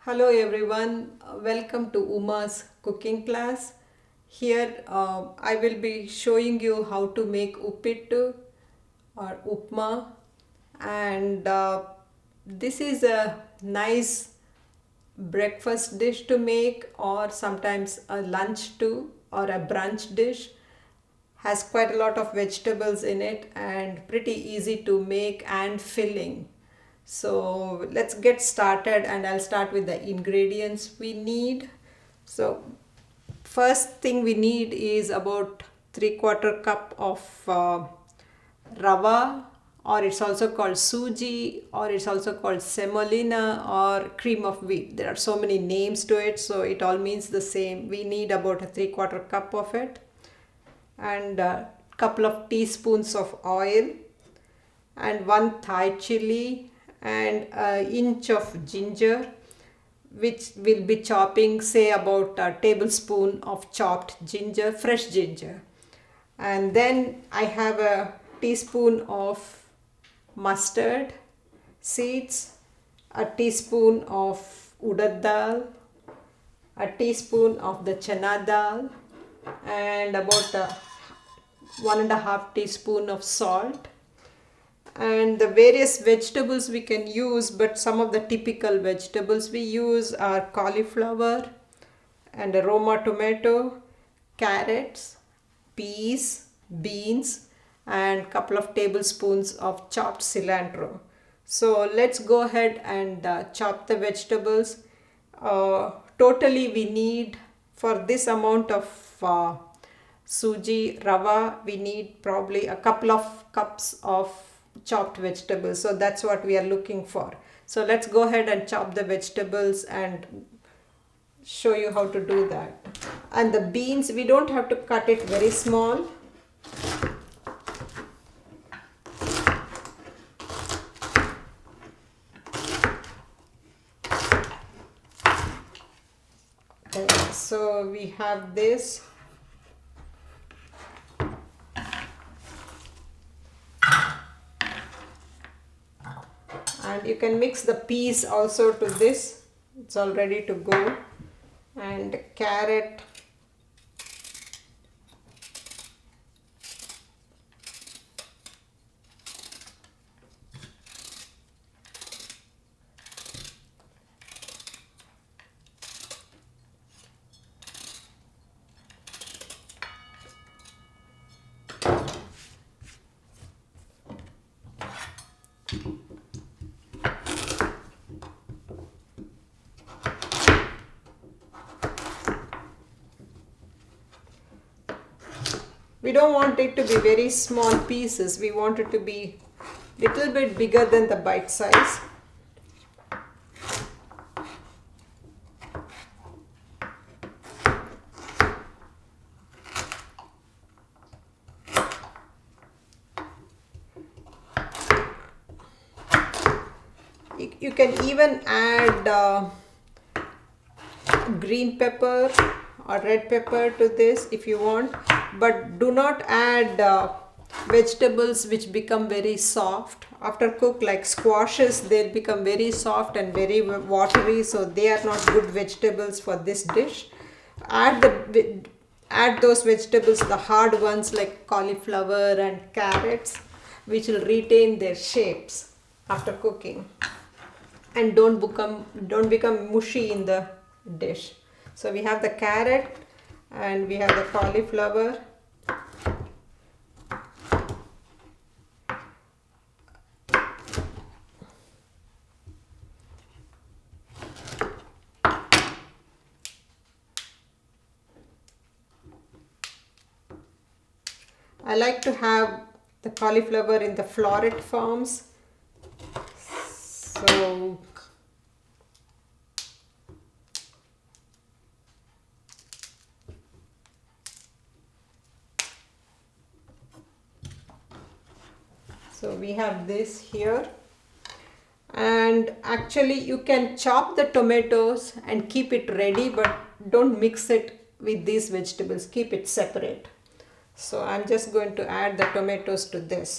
Hello everyone, welcome to Uma's cooking class. Here I will be showing you how to make Upittu or Upma, and this is a nice breakfast dish to make, or sometimes a lunch too, or a brunch dish. Has quite a lot of vegetables in it and pretty easy to make and filling. So let's get started, and I'll start with the ingredients we need. So first thing we need is about 3/4 cup of rava, or it's also called suji, or it's also called semolina or cream of wheat. There are so many names to it, so it all means the same. We need about a 3/4 cup of it, and a couple of teaspoons of oil, and one Thai chili, and an inch of ginger, which will be chopping, say about a tablespoon of chopped ginger, fresh ginger. And then I have a teaspoon of mustard seeds, a teaspoon of urad dal, a teaspoon of the chana dal, and about 1.5 teaspoon of salt. And the various vegetables we can use, but some of the typical vegetables we use are cauliflower and a Roma tomato, carrots, peas, beans, and couple of tablespoons of chopped cilantro. So let's go ahead and chop the vegetables. Totally we need, for this amount of suji rava, we need probably a couple of cups of chopped vegetables. So that's what we are looking for. So let's go ahead and chop the vegetables and show you how to do that. And the beans, we don't have to cut it very small. So we have this. And you can mix the peas also to this. It's all ready to go. And carrot, we don't want it to be very small pieces. We want it to be little bit bigger than the bite size. You can even add green pepper or red pepper to this if you want, but do not add vegetables which become very soft after cook, like squashes. They'll become very soft and very watery, so they are not good vegetables for this dish. Add those vegetables, the hard ones like cauliflower and carrots, which will retain their shapes after cooking and don't become mushy in the dish. So we have the carrot and we have the cauliflower. I like to have the cauliflower in the floret forms. So we have this here, and actually you can chop the tomatoes and keep it ready, but don't mix it with these vegetables. Keep it separate. So I'm just going to add the tomatoes to this.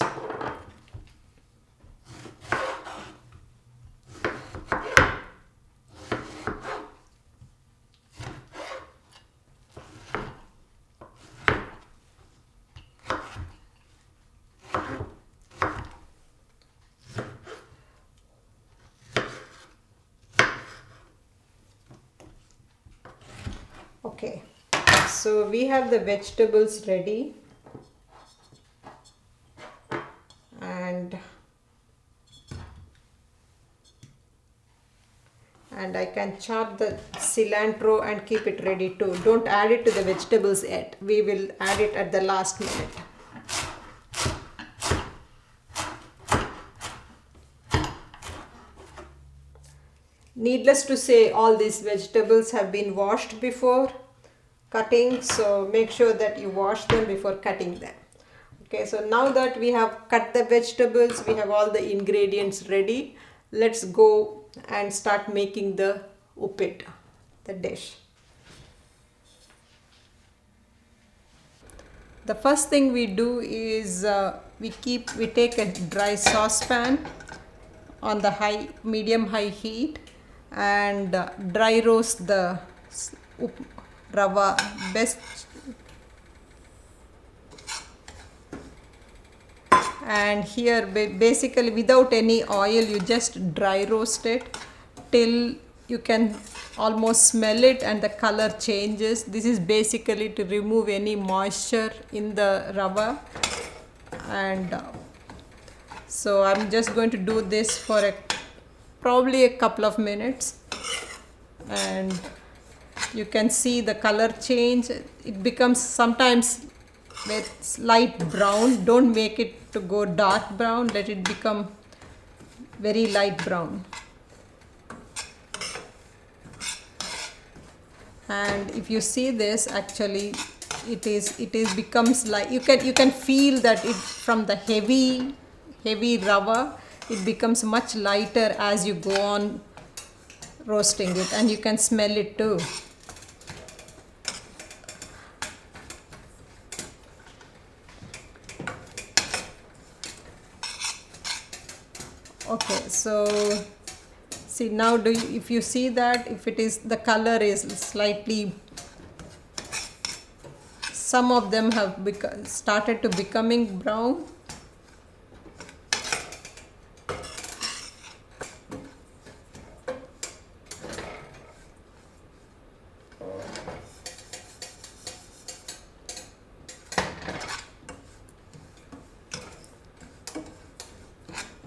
Okay, so we have the vegetables ready, and I can chop the cilantro and keep it ready too. Don't add it to the vegetables yet. We will add it at the last minute. Needless to say, all these vegetables have been washed before cutting, so make sure that you wash them before cutting them. Okay, so now that we have cut the vegetables, we have all the ingredients ready. Let's go and start making the Upittu, the dish. The first thing we do is we take a dry saucepan on the medium high heat, and dry roast the rava. Best, and here basically without any oil, you just dry roast it till you can almost smell it and the color changes. This is basically to remove any moisture in the rava, and so I'm just going to do this for probably a couple of minutes, and you can see the color change. It becomes sometimes with light brown. Don't make it to go dark brown, let it become very light brown. And if you see this, actually it becomes like you can feel that it from the heavy rava, it becomes much lighter as you go on roasting it, and you can smell it too. Okay, so see now, if you see that if it is the color is slightly, some of them have started to becoming brown.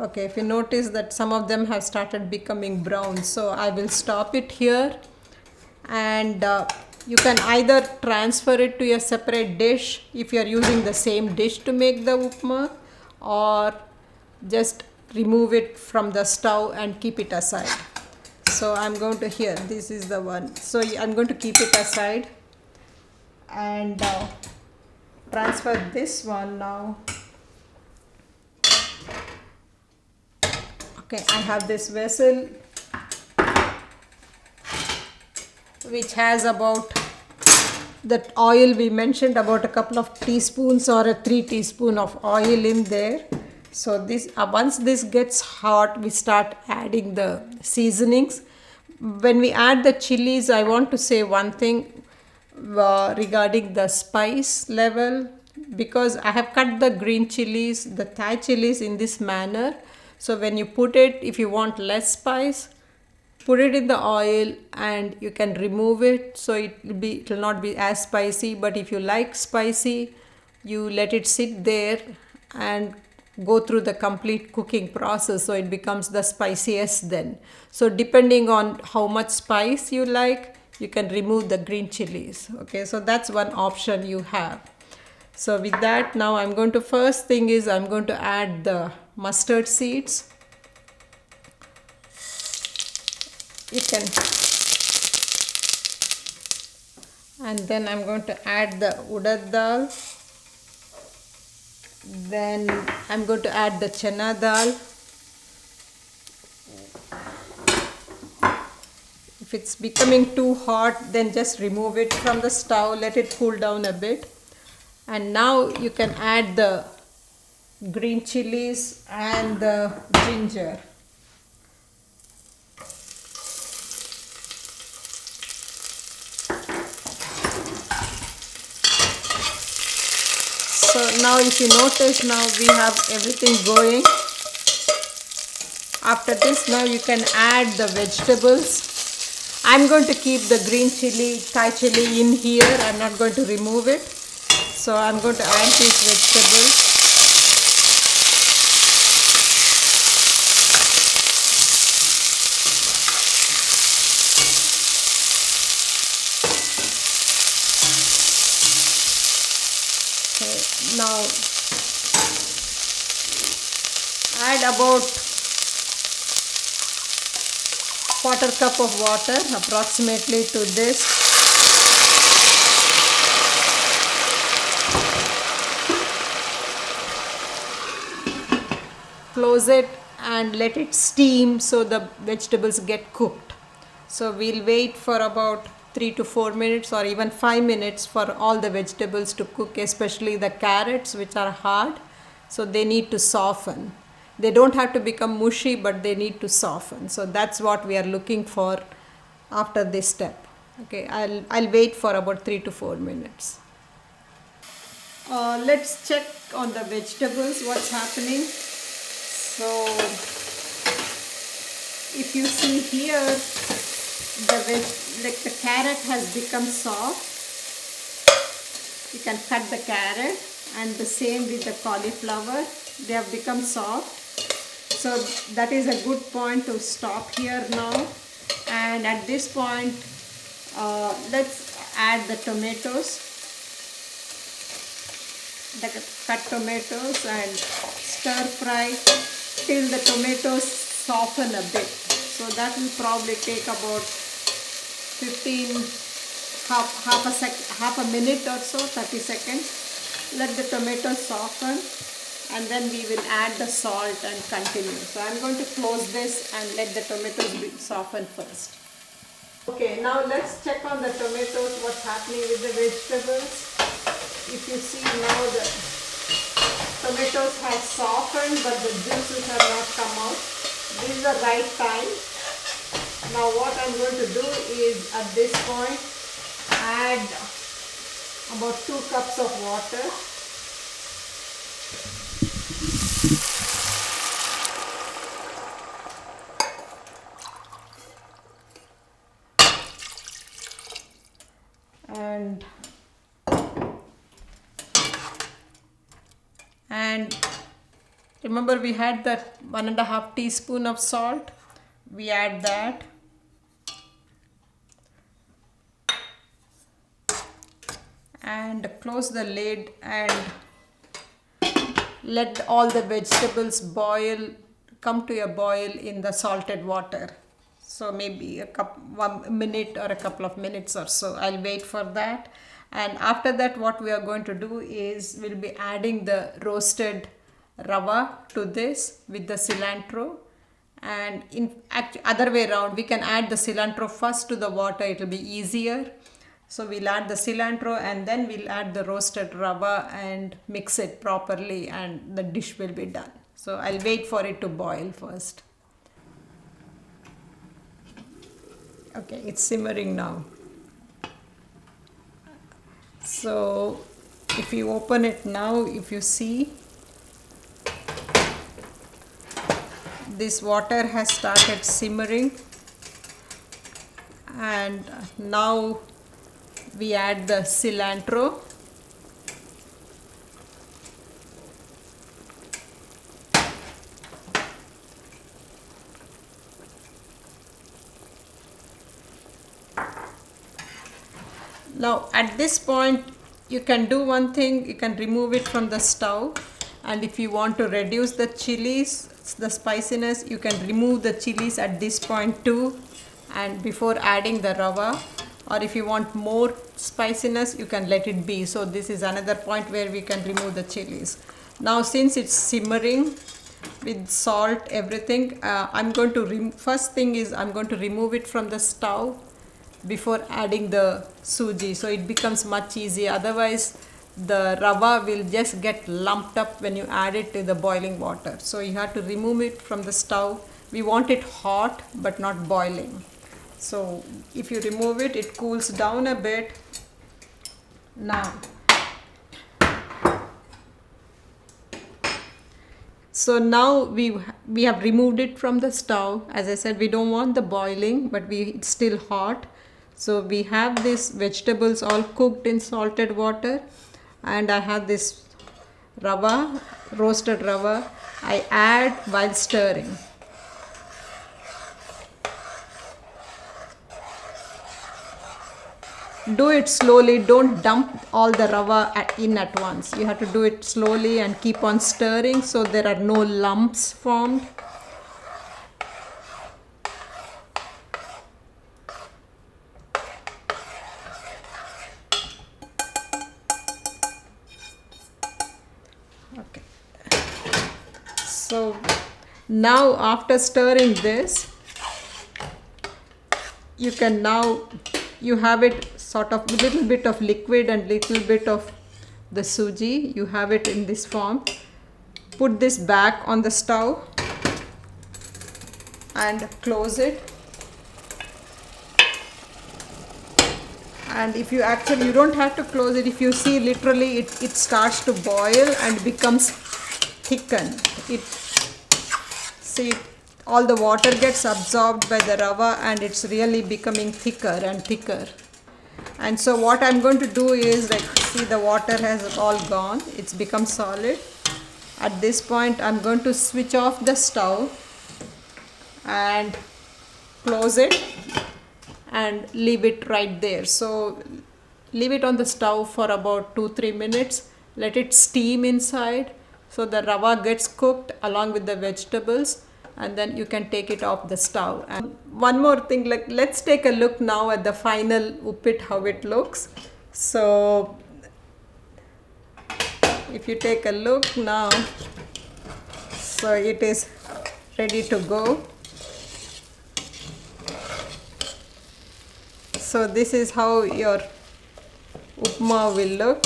Okay, if you notice that some of them have started becoming brown, so I will stop it here, and you can either transfer it to a separate dish if you are using the same dish to make the upma, or just remove it from the stove and keep it aside. So I'm going to, here, this is the one, so I'm going to keep it aside and transfer this one now. Okay, I have this vessel which has about that oil we mentioned, about a couple of teaspoons or a 3 teaspoon of oil in there. So this once this gets hot, we start adding the seasonings. When we add the chilies, I want to say one thing regarding the spice level, because I have cut the green chilies, the Thai chilies in this manner. So when you put it, if you want less spice, put it in the oil and you can remove it, so it will not be as spicy. But if you like spicy, you let it sit there and go through the complete cooking process, so it becomes the spiciest then. So depending on how much spice you like, you can remove the green chilies. Okay, so that's one option you have. So with that, now I'm going to, first thing is I'm going to add the mustard seeds. You can, and then I'm going to add the urad dal. Then I'm going to add the chana dal. If it's becoming too hot, then just remove it from the stove, let it cool down a bit. And now you can add the green chilies and the ginger. So now if you notice, now we have everything going. After this, now you can add the vegetables. I'm going to keep the green chili, Thai chili in here. I'm not going to remove it. So I'm going to add these vegetables. Okay, now add about quarter cup of water approximately to this. Close it and let it steam so the vegetables get cooked. So we'll wait for about 3 to 4 minutes or even 5 minutes for all the vegetables to cook, especially the carrots, which are hard. So they need to soften. They don't have to become mushy, but they need to soften. So that's what we are looking for after this step. Okay, I'll wait for about 3 to 4 minutes. Let's check on the vegetables, what's happening. So if you see here, the carrot has become soft. You can cut the carrot, and the same with the cauliflower. They have become soft. So that is a good point to stop here now. And at this point, let's add the tomatoes. The cut tomatoes and stir fry till the tomatoes soften a bit. So that will probably take about 15, half a minute or so, 30 seconds. Let the tomatoes soften, and then we will add the salt and continue. So I'm going to close this and let the tomatoes soften first. Okay, now let's check on the tomatoes, what's happening with the vegetables. If you see now, the tomatoes have softened, but the juices have not come out. This is the right time. Now what I'm going to do is, at this point, add about 2 cups of water. And remember, we had that 1.5 teaspoon of salt. We add that. And close the lid and let all the vegetables come to a boil in the salted water. So maybe 1 minute or a couple of minutes or so. I'll wait for that. And after that, what we are going to do is we'll be adding the roasted rava to this with the cilantro. And other way around, we can add the cilantro first to the water. It will be easier. So we'll add the cilantro and then we'll add the roasted rava and mix it properly, and the dish will be done. So I'll wait for it to boil first. Okay, it's simmering now. So if you open it now, if you see, this water has started simmering, and now we add the cilantro. Now at this point, you can do one thing, you can remove it from the stove, and if you want to reduce the chilies, the spiciness, you can remove the chilies at this point too, and before adding the rava. Or if you want more spiciness, you can let it be. So this is another point where we can remove the chilies. Now since it's simmering with salt, everything, first thing is I'm going to remove it from the stove before adding the suji, so it becomes much easier. Otherwise the rava will just get lumped up when you add it to the boiling water. So you have to remove it from the stove. We want it hot but not boiling. So if you remove it, it cools down a bit. Now So now we have removed it from the stove. As I said, we don't want the boiling, but it's still hot. So we have these vegetables all cooked in salted water, and I have this rava, roasted rava. I add while stirring. Do it slowly, don't dump all the rava in at once. You have to do it slowly and keep on stirring so there are no lumps formed. Okay. So now after stirring this, you have it sort of little bit of liquid and little bit of the suji. You have it in this form. Put this back on the stove and close it. And if you don't have to close it. If you see, literally it starts to boil and becomes thickened. See, all the water gets absorbed by the rava and it's really becoming thicker and thicker. And so what I'm going to do is, like, see, the water has all gone. It's become solid. At this point, I'm going to switch off the stove and close it and leave it right there. So leave it on the stove for about 2-3 minutes. Let it steam inside so the rava gets cooked along with the vegetables, and then you can take it off the stove. And one more thing, like, let's take a look now at the final uppit, how it looks. So if you take a look now, so it is ready to go. So this is how your upma will look.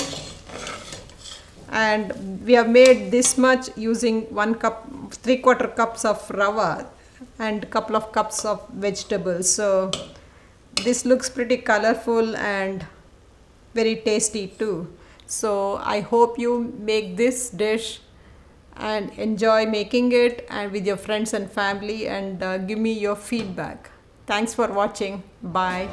And we have made this much using 1 cup, 3/4 cups of rava and couple of cups of vegetables. So this looks pretty colorful and very tasty too. So I hope you make this dish and enjoy making it and with your friends and family, and give me your feedback. Thanks for watching. Bye.